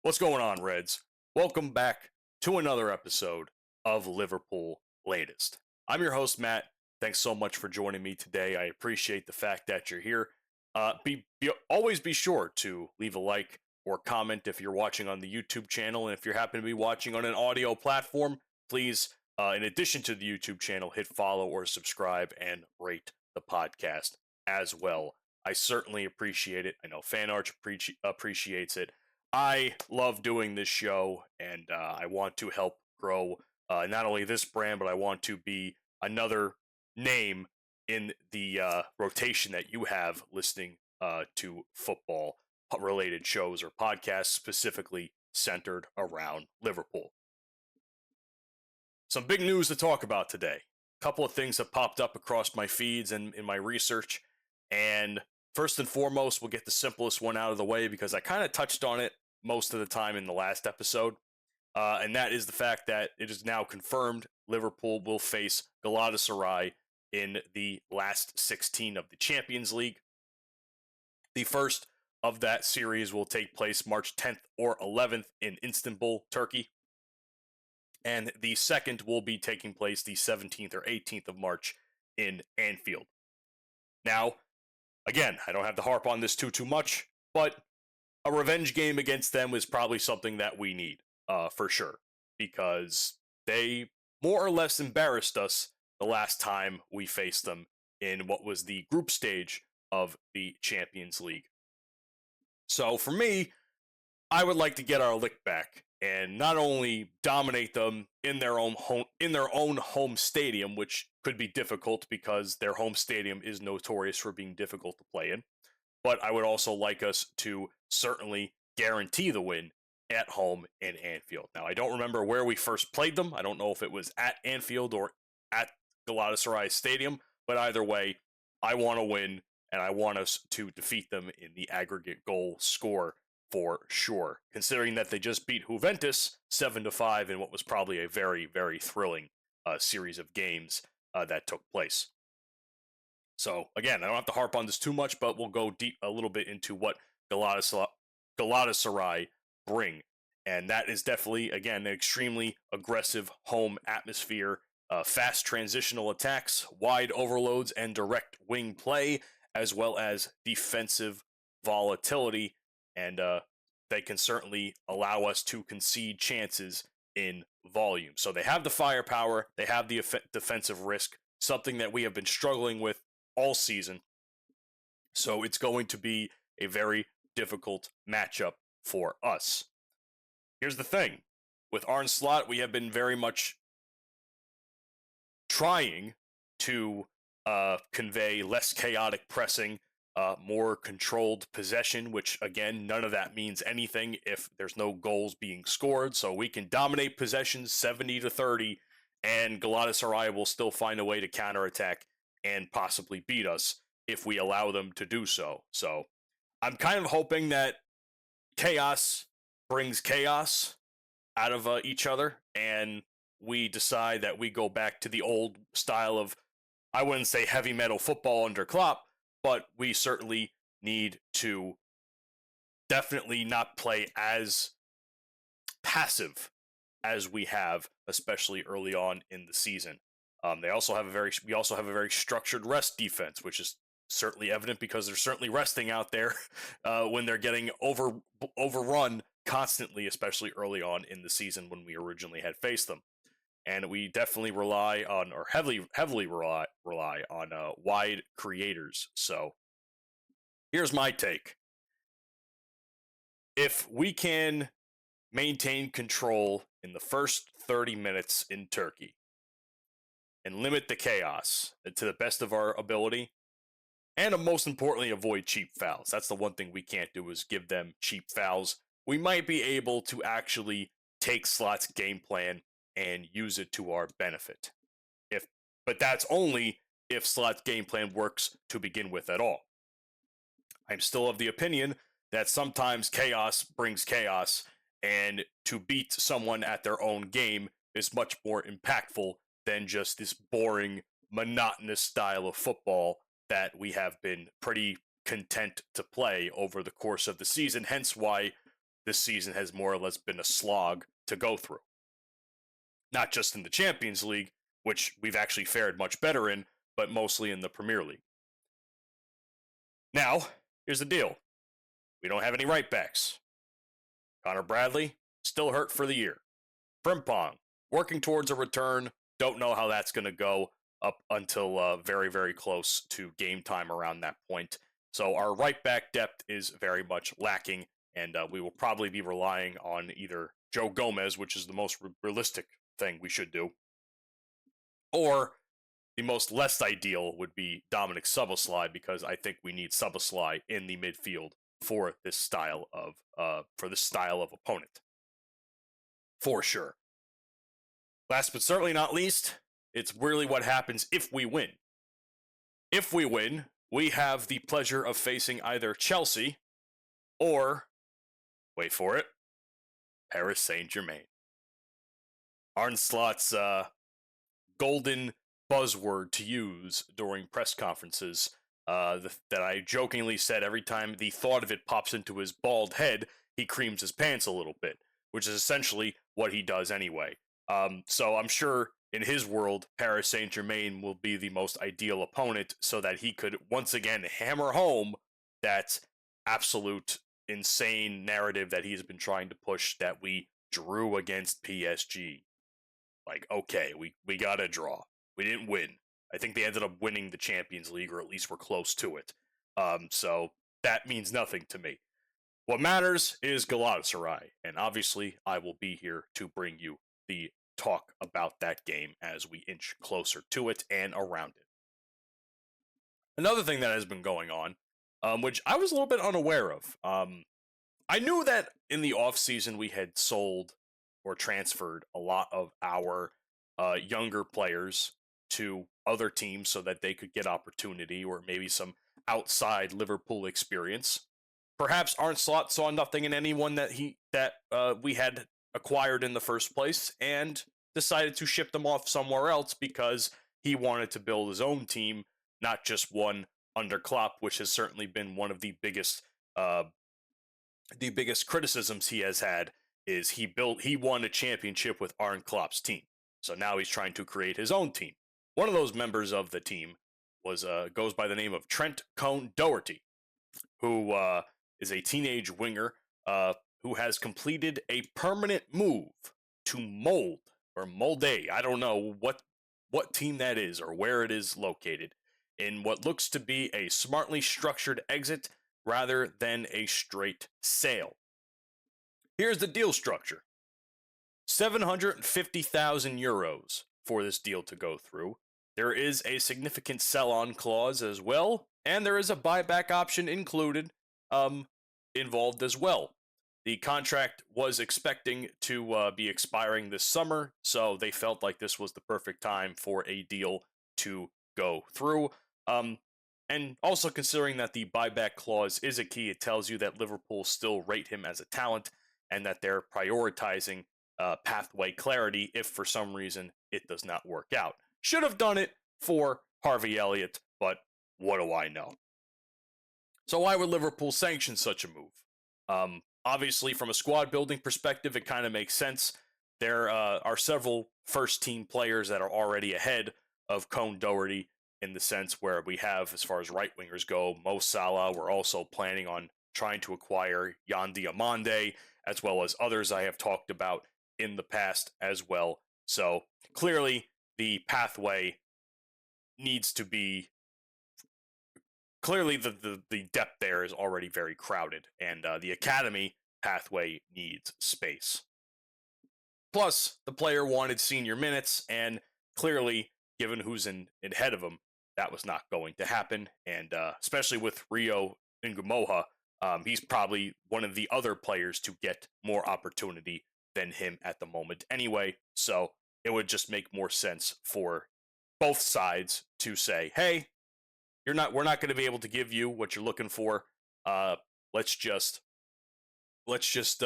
What's going on, Reds? Welcome back to another episode of Liverpool Latest. I'm your host, Matt. Thanks so much for joining me today. I appreciate the fact that you're here. Always be sure to leave a like or comment if you're watching on the YouTube channel, and if you happen to be watching on an audio platform, please, in addition to the YouTube channel, hit follow or subscribe and rate the podcast as well. I certainly appreciate it. I know Fan Arch appreciates it. I love doing this show, and I want to help grow not only this brand, but I want to be another name in the rotation that you have listening to football related shows or podcasts specifically centered around Liverpool. Some big news to talk about today. A couple of things have popped up across my feeds and in my research, and first and foremost, we'll get the simplest one out of the way because I kind of touched on it most of the time in the last episode, and that is the fact that it is now confirmed Liverpool will face Galatasaray in the last 16 of the Champions League. The first of that series will take place March 10th or 11th in Istanbul, Turkey, and the second will be taking place the 17th or 18th of March in Anfield. Now, again, I don't have to harp on this too much, but a revenge game against them is probably something that we need, for sure, because they more or less embarrassed us the last time we faced them in what was the group stage of the Champions League. So for me, I would like to get our lick back and not only dominate them in their own home stadium, which could be difficult because their home stadium is notorious for being difficult to play in, but I would also like us to certainly guarantee the win at home in Anfield. Now, I don't remember where we first played them. I don't know if it was at Anfield or at Galatasaray Stadium, but either way, I want to win, and I want us to defeat them in the aggregate goal score for sure, considering that they just beat Juventus 7-5 in what was probably a very, very thrilling series of games that took place. So, again, I don't have to harp on this too much, but we'll go deep a little bit into what Galatasaray bring. And that is definitely, again, an extremely aggressive home atmosphere, fast transitional attacks, wide overloads, and direct wing play, as well as defensive volatility. And they can certainly allow us to concede chances in volume. So they have the firepower, they have the defensive risk, something that we have been struggling with all season. So it's going to be a very difficult matchup for us. Here's the thing. With Arne Slot, we have been very much trying to convey less chaotic pressing, more controlled possession, which, again, none of that means anything if there's no goals being scored. So we can dominate possessions 70-30, and Galatasaray will still find a way to counterattack and possibly beat us if we allow them to do so. So I'm kind of hoping that chaos brings chaos out of each other, and we decide that we go back to the old style of, I wouldn't say heavy metal football under Klopp, but we certainly need to definitely not play as passive as we have, especially early on in the season. We also have a very structured rest defense, which is certainly evident because they're certainly resting out there when they're getting overrun constantly, especially early on in the season when we originally had faced them. And we definitely rely on, or heavily rely on wide creators. So here's my take. If we can maintain control in the first 30 minutes in Turkey and limit the chaos to the best of our ability, and most importantly, avoid cheap fouls. That's the one thing we can't do, is give them cheap fouls. We might be able to actually take Slot's game plan and use it to our benefit. But that's only if Slot's game plan works to begin with at all. I'm still of the opinion that sometimes chaos brings chaos, and to beat someone at their own game is much more impactful than just this boring, monotonous style of football that we have been pretty content to play over the course of the season, hence why this season has more or less been a slog to go through. Not just in the Champions League, which we've actually fared much better in, but mostly in the Premier League. Now, here's the deal. We don't have any right backs. Connor Bradley, still hurt for the year. Frimpong, working towards a return. Don't know how that's going to go up until very, very close to game time around that point. So our right back depth is very much lacking, and we will probably be relying on either Joe Gomez, which is the most realistic thing we should do, or the most less ideal would be Dominic Szoboszlai, because I think we need Szoboszlai in the midfield for this style of opponent, for sure. Last but certainly not least, it's really what happens if we win. If we win, we have the pleasure of facing either Chelsea or, wait for it, Paris Saint-Germain. Arne Slot's golden buzzword to use during press conferences that I jokingly said every time the thought of it pops into his bald head, he creams his pants a little bit, which is essentially what he does anyway. So I'm sure in his world, Paris Saint-Germain will be the most ideal opponent so that he could once again hammer home that absolute insane narrative that he's been trying to push, that we drew against PSG. Like, okay, we got a draw. We didn't win. I think they ended up winning the Champions League, or at least were close to it. So that means nothing to me. What matters is Galatasaray, and obviously I will be here to bring you the talk about that game as we inch closer to it and around it. Another thing that has been going on, which I was a little bit unaware of. I knew that in the offseason we had sold or transferred a lot of our younger players to other teams so that they could get opportunity or maybe some outside Liverpool experience. Perhaps Arne Slot saw nothing in anyone that we had acquired in the first place and decided to ship them off somewhere else because he wanted to build his own team, not just one under Klopp, which has certainly been one of the biggest criticisms he has had. Is he won a championship with Arne Klopp's team, so now he's trying to create his own team. One of those members of the team goes by the name of Trent Cone-Doherty, who is a teenage winger who has completed a permanent move to Molde. I don't know what team that is or where it is located, in what looks to be a smartly structured exit rather than a straight sale. Here's the deal structure. 750,000 euros for this deal to go through. There is a significant sell-on clause as well, and there is a buyback option included, involved as well. The contract was expecting to be expiring this summer, so they felt like this was the perfect time for a deal to go through. And also considering that the buyback clause is a key, it tells you that Liverpool still rate him as a talent and that they're prioritizing pathway clarity if for some reason it does not work out. Should have done it for Harvey Elliott, but what do I know? So why would Liverpool sanction such a move? Obviously, from a squad building perspective, it kind of makes sense. There are several first-team players that are already ahead of Cone-Doherty in the sense where we have, as far as right-wingers go, Mo Salah. We're also planning on trying to acquire Yan Diomande, as well as others I have talked about in the past as well. So clearly, the pathway needs to be... Clearly, the depth there is already very crowded, and the academy pathway needs space. Plus, the player wanted senior minutes, and clearly, given who's ahead of him, that was not going to happen. And especially with Rio Ngumoha, he's probably one of the other players to get more opportunity than him at the moment anyway. So it would just make more sense for both sides to say, hey, we're not going to be able to give you what you're looking for. Let's just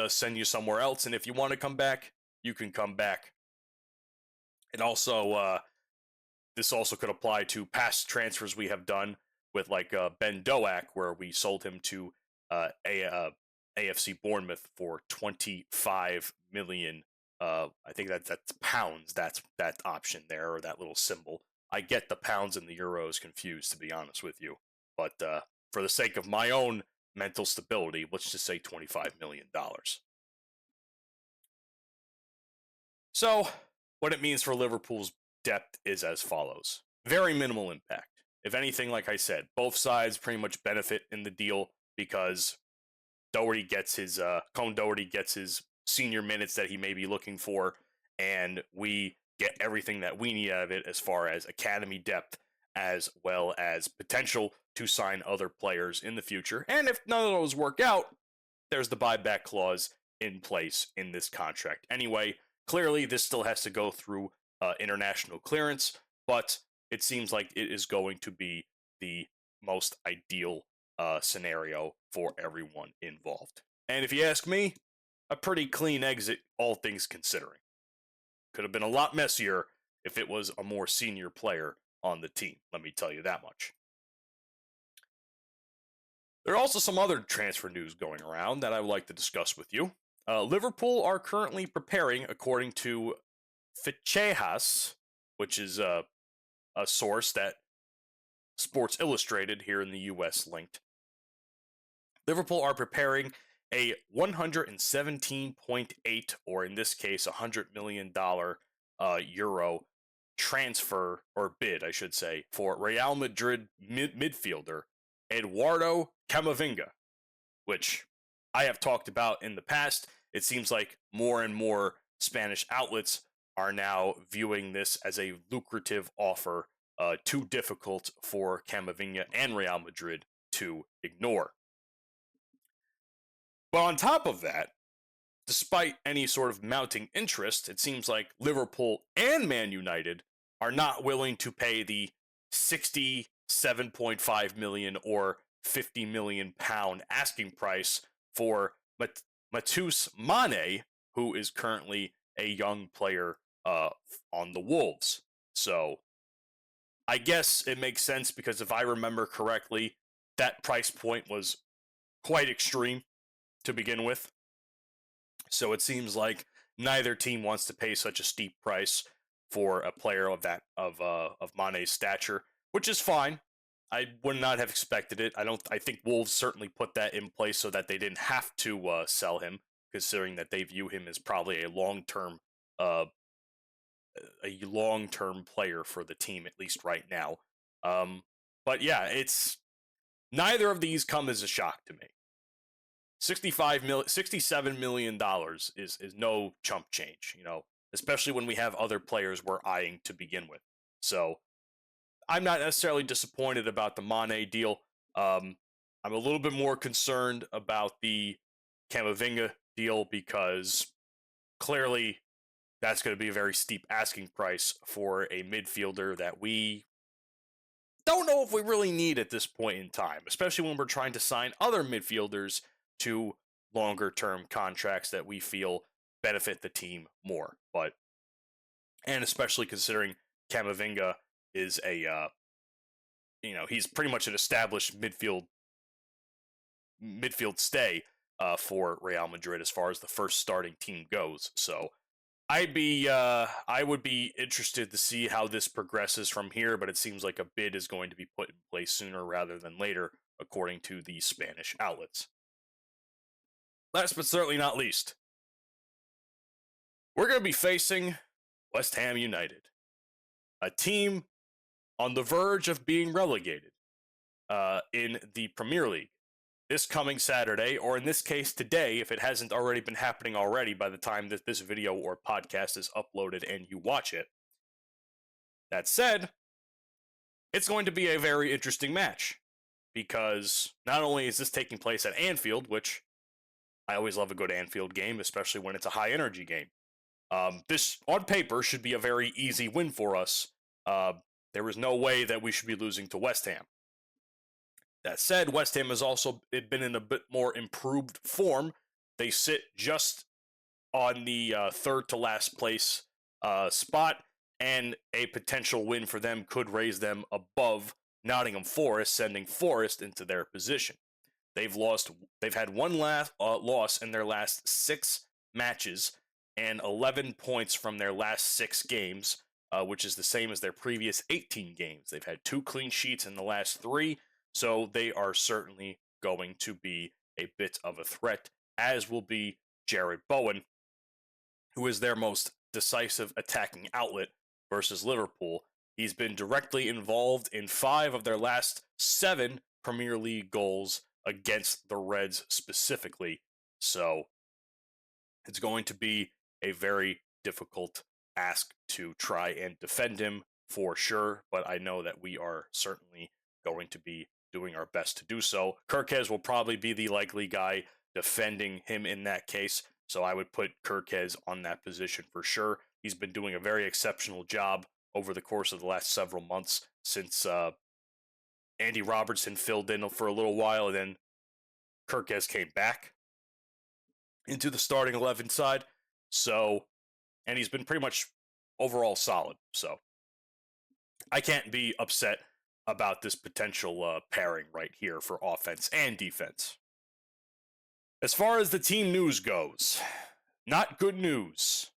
send you somewhere else. And if you want to come back, you can come back. And also, this also could apply to past transfers we have done with like Ben Doak, where we sold him to AFC Bournemouth for 25 million. I think that's pounds. That's that option there, or that little symbol. I get the pounds and the euros confused, to be honest with you. But for the sake of my own mental stability, let's just say $25 million. So, what it means for Liverpool's depth is as follows. Very minimal impact. If anything, like I said, both sides pretty much benefit in the deal because Cone Doherty gets his senior minutes that he may be looking for, and we get everything that we need out of it as far as academy depth, as well as potential to sign other players in the future. And if none of those work out, there's the buyback clause in place in this contract. Anyway, clearly this still has to go through international clearance, but it seems like it is going to be the most ideal scenario for everyone involved. And if you ask me, a pretty clean exit, all things considering. Could have been a lot messier if it was a more senior player on the team, let me tell you that much. There are also some other transfer news going around that I would like to discuss with you. Liverpool are currently preparing, according to Fichejas, which is a source that Sports Illustrated here in the US linked. Liverpool are preparing a 117.8, or in this case, $100 million euro transfer, or bid, I should say, for Real Madrid midfielder Eduardo Camavinga, which I have talked about in the past. It seems like more and more Spanish outlets are now viewing this as a lucrative offer, too difficult for Camavinga and Real Madrid to ignore. But on top of that, despite any sort of mounting interest, it seems like Liverpool and Man United are not willing to pay the 67.5 million or 50 million pound asking price for Mattew Mysholowsky, who is currently a young player on the Wolves. So I guess it makes sense because if I remember correctly, that price point was quite extreme to begin with. So it seems like neither team wants to pay such a steep price for a player of Mane's stature, which is fine. I would not have expected it. I think Wolves certainly put that in place so that they didn't have to sell him, considering that they view him as probably a long-term player for the team, at least right now. But yeah, it's neither of these come as a shock to me. $67 million is no chump change, especially when we have other players we're eyeing to begin with. So I'm not necessarily disappointed about the Mane deal. I'm a little bit more concerned about the Camavinga deal because clearly that's going to be a very steep asking price for a midfielder that we don't know if we really need at this point in time, especially when we're trying to sign other midfielders to longer-term contracts that we feel benefit the team more. And especially considering Camavinga is he's pretty much an established midfield stay for Real Madrid as far as the first starting team goes. So I would be interested to see how this progresses from here, but it seems like a bid is going to be put in place sooner rather than later, according to the Spanish outlets. Last but certainly not least, we're going to be facing West Ham United, a team on the verge of being relegated in the Premier League this coming Saturday, or in this case today, if it hasn't already been happening already by the time that this video or podcast is uploaded and you watch it. That said, it's going to be a very interesting match because not only is this taking place at Anfield, which I always love a good Anfield game, especially when it's a high-energy game. This, on paper, should be a very easy win for us. There is no way that we should be losing to West Ham. That said, West Ham has also been in a bit more improved form. They sit just on the third-to-last place spot, and a potential win for them could raise them above Nottingham Forest, sending Forest into their position. They've had one loss in their last 6 matches and 11 points from their last 6 games, which is the same as their previous 18 games. They've had 2 clean sheets in the last 3, so they are certainly going to be a bit of a threat, as will be Jared Bowen, who is their most decisive attacking outlet versus Liverpool. He's been directly involved in 5 of their last 7 Premier League goals against the Reds specifically. So it's going to be a very difficult ask to try and defend him for sure, but I know that we are certainly going to be doing our best to do so. Kirkez will probably be the likely guy defending him in that case, so I would put Kirkez on that position for sure. He's been doing a very exceptional job over the course of the last several months since Andy Robertson filled in for a little while, and then Kirkez came back into the starting 11 side. So, and he's been pretty much overall solid. So, I can't be upset about this potential pairing right here for offense and defense. As far as the team news goes, not good news.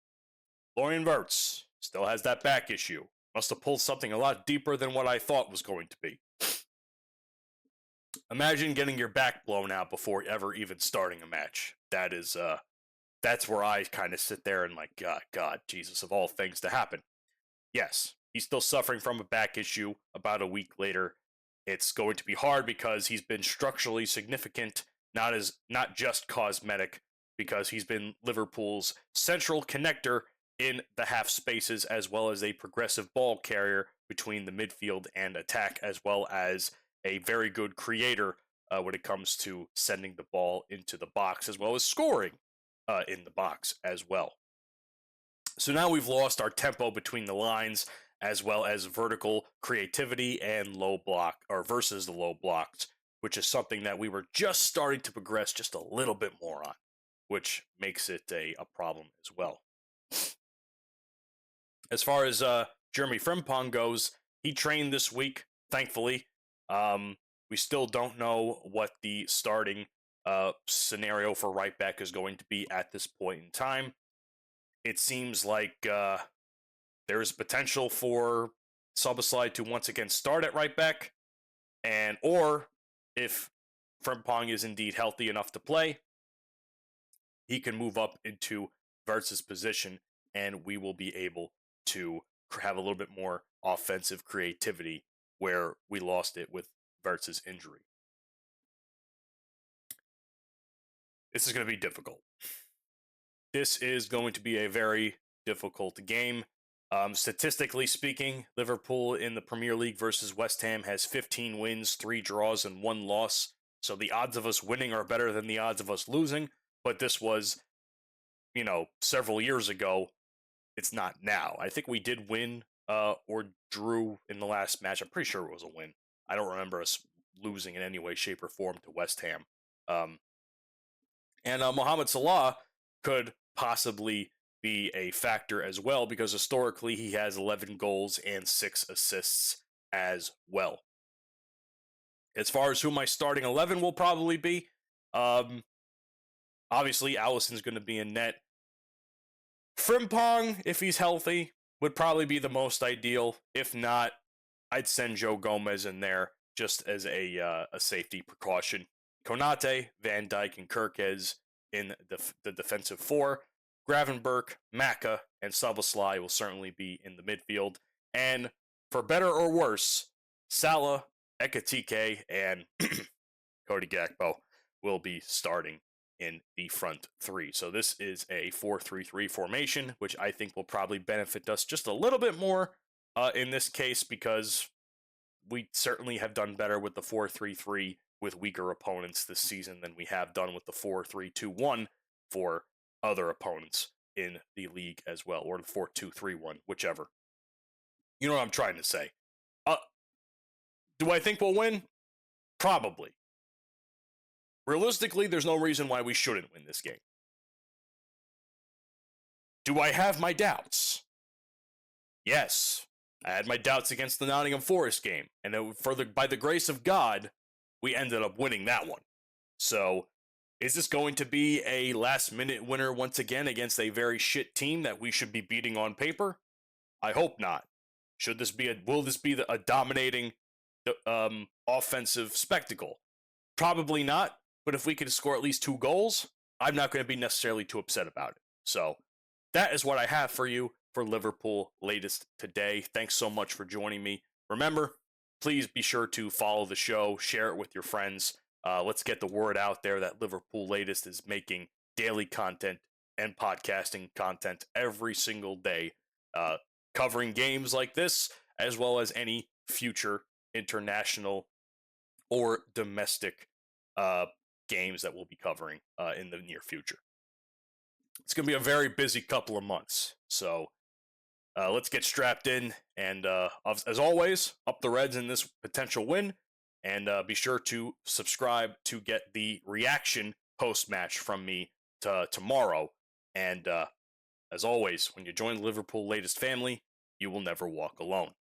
Florian Wirtz still has that back issue. Must have pulled something a lot deeper than what I thought was going to be. Imagine getting your back blown out before ever even starting a match. That's where I kind of sit there and like, God, Jesus, of all things to happen. Yes, he's still suffering from a back issue about a week later. It's going to be hard because he's been structurally significant, not just cosmetic, because he's been Liverpool's central connector in the half spaces, as well as a progressive ball carrier between the midfield and attack, as well as a very good creator when it comes to sending the ball into the box, as well as scoring in the box as well. So now we've lost our tempo between the lines, as well as vertical creativity and low block, or versus the low blocks, which is something that we were just starting to progress just a little bit more on, which makes it a problem as well. As far as Jeremy Frimpong goes, he trained this week, thankfully. We still don't know what the starting scenario for right back is going to be at this point in time. It seems like there is potential for Szoboszlai to once again start at right back, or if Frimpong is indeed healthy enough to play, he can move up into Wirtz's position, and we will be able to have a little bit more offensive creativity where we lost it with Wirtz's injury. This is going to be difficult. This is going to be a very difficult game. Statistically speaking, Liverpool in the Premier League versus West Ham has 15 wins, 3 draws, and 1 loss. So the odds of us winning are better than the odds of us losing. But this was, several years ago. It's not now. I think we did win or drew in the last match. I'm pretty sure it was a win. I don't remember us losing in any way, shape, or form to West Ham. And Mohamed Salah could possibly be a factor as well, because historically he has 11 goals and 6 assists as well. As far as who my starting 11 will probably be, obviously Alisson's going to be in net. Frimpong, if he's healthy, would probably be the most ideal. If not, I'd send Joe Gomez in there just as a safety precaution. Konate, Van Dijk, and Kirkez in the defensive 4. Gravenberch, Maka, and Szoboszlai will certainly be in the midfield. And for better or worse, Salah, Ekitike, and Cody Gakpo will be starting in the front 3. So this is a 4-3-3 formation, which I think will probably benefit us just a little bit more in this case, because we certainly have done better with the 4-3-3 with weaker opponents this season than we have done with the 4-3-2-1 for other opponents in the league as well, or the 4-2-3-1, whichever. You know what I'm trying to say. Do I think we'll win? Probably. Realistically, there's no reason why we shouldn't win this game. Do I have my doubts? Yes. I had my doubts against the Nottingham Forest game, and by the grace of God, we ended up winning that one. So, is this going to be a last minute winner once again against a very shit team that we should be beating on paper? I hope not. Will this be a dominating offensive spectacle? Probably not, but if we can score at least 2 goals, I'm not going to be necessarily too upset about it. So that is what I have for you for Liverpool Latest today. Thanks so much for joining me. Remember, please be sure to follow the show, share it with your friends. Let's get the word out there that Liverpool Latest is making daily content and podcasting content every single day, covering games like this, as well as any future international or domestic games that we'll be covering in the near future. It's going to be a very busy couple of months. So let's get strapped in. And as always, up the Reds in this potential win. And be sure to subscribe to get the reaction post-match from me tomorrow. And as always, when you join the Liverpool Latest family, you will never walk alone.